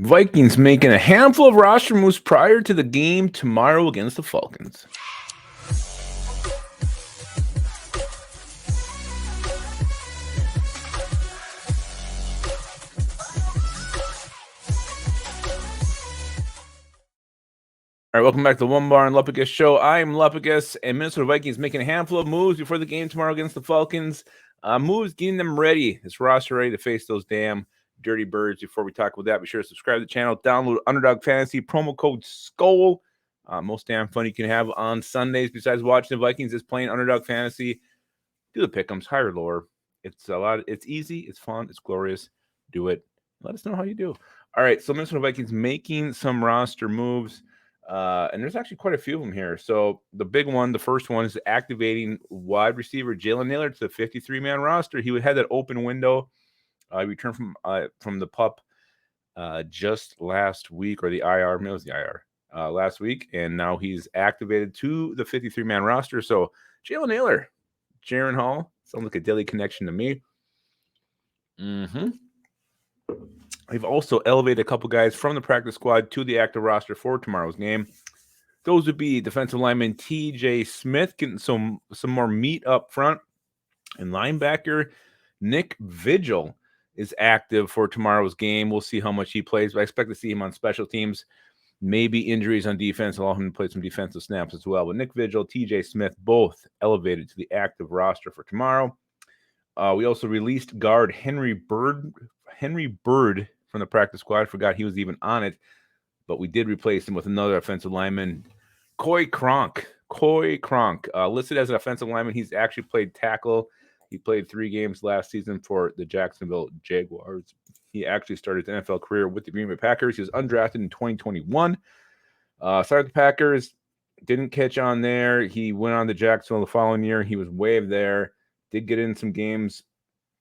Vikings making a handful of roster moves prior to the game tomorrow against the Falcons. All right, welcome back to the Onebar and Lupagus show. I am Lupagus, and Minnesota Vikings making a handful of moves before the game tomorrow against the Falcons. Moves getting them ready, this roster ready to face those damn dirty birds. Before we talk about that, be sure to subscribe to the channel, download Underdog Fantasy, promo code SKOL. Most damn fun you can have on Sundays besides watching the Vikings is playing Underdog Fantasy. Do the pick'ems, higher or lower. It's it's easy, it's fun, it's glorious. Do it. Let us know how you do. All right, so Minnesota Vikings making some roster moves. And there's actually quite a few of them here. So the big one, the first one, is activating wide receiver Jalen Nailor to the 53-man roster. He had that open window. He returned from the PUP just last week, or the IR. Maybe it was the IR last week, and now he's activated to the 53-man roster. So Jalen Nailor, Jaron Hall, sounds like a daily connection to me. We've also elevated a couple guys from the practice squad to the active roster for tomorrow's game. Those would be defensive lineman TJ Smith, getting some more meat up front. And linebacker Nick Vigil is active for tomorrow's game. We'll see how much he plays, but I expect to see him on special teams. Maybe injuries on defense, allow him to play some defensive snaps as well. But Nick Vigil, TJ Smith, both elevated to the active roster for tomorrow. We also released guard Henry Bird from the practice squad. I forgot he was even on it, but we did replace him with another offensive lineman, Coy Cronk. Listed as an offensive lineman. He's actually played tackle. He played 3 games last season for the Jacksonville Jaguars. He actually started his NFL career with the Green Bay Packers. He was undrafted in 2021. Started the Packers, didn't catch on there. He went on to Jacksonville the following year. He was waived there. Did get in some games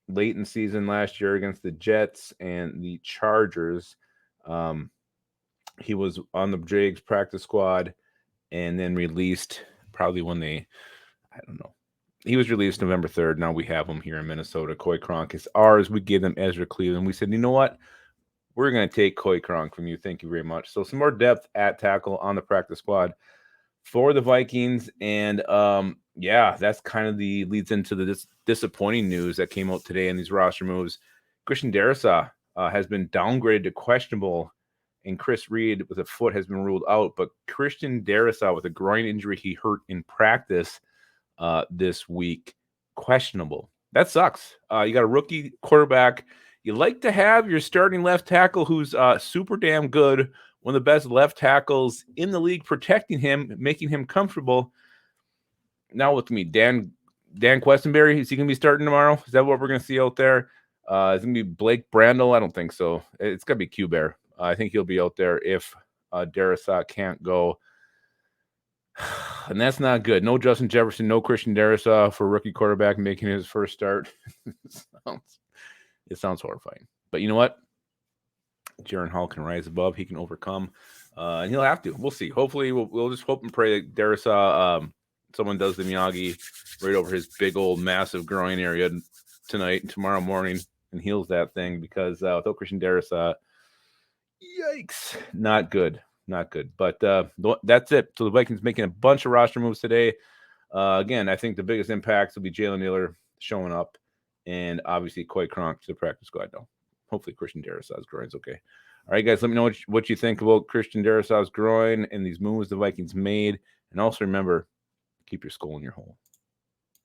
late in season last year against the Jets and the Chargers. He was on the Jags practice squad and then released probably when he was released November 3rd. Now we have him here in Minnesota. Coy Cronk is ours. We gave them Ezra Cleveland. We said, you know what? We're going to take Coy Cronk from you. Thank you very much. So some more depth at tackle on the practice squad for the Vikings. And that's kind of leads into the disappointing news that came out today in these roster moves. Christian Darrisaw has been downgraded to questionable, and Chris Reed with a foot has been ruled out. But Christian Darrisaw with a groin injury he hurt in practice this week, questionable. That sucks. You got a rookie quarterback. You like to have your starting left tackle who's super damn good, one of the best left tackles in the league, protecting him, making him comfortable. Now look at me, Dan Questenberry. Is he going to be starting tomorrow? Is that what we're going to see out there? Is it going to be Blake Brandel? I don't think so. It's going to be Q-Bear. I think he'll be out there if Darrisaw can't go. And that's not good. No Justin Jefferson, no Christian Darrisaw for rookie quarterback making his first start. It sounds horrifying. But you know what? Jaron Hall can rise above. He can overcome. And he'll have to. We'll see. Hopefully, we'll just hope and pray that Darrisaw, someone does the Miyagi right over his big old massive groin area tonight and tomorrow morning and heals that thing, because without Christian Darrisaw, yikes, not good. But that's it. So the Vikings making a bunch of roster moves today. Again, I think the biggest impacts will be Jalen Nailor showing up, and obviously Coy Cronk to the practice squad. No, hopefully Christian Darrisaw's groin's okay. All right, guys, let me know what you think about Christian Darrisaw's groin and these moves the Vikings made. And also remember, keep your skull in your hole.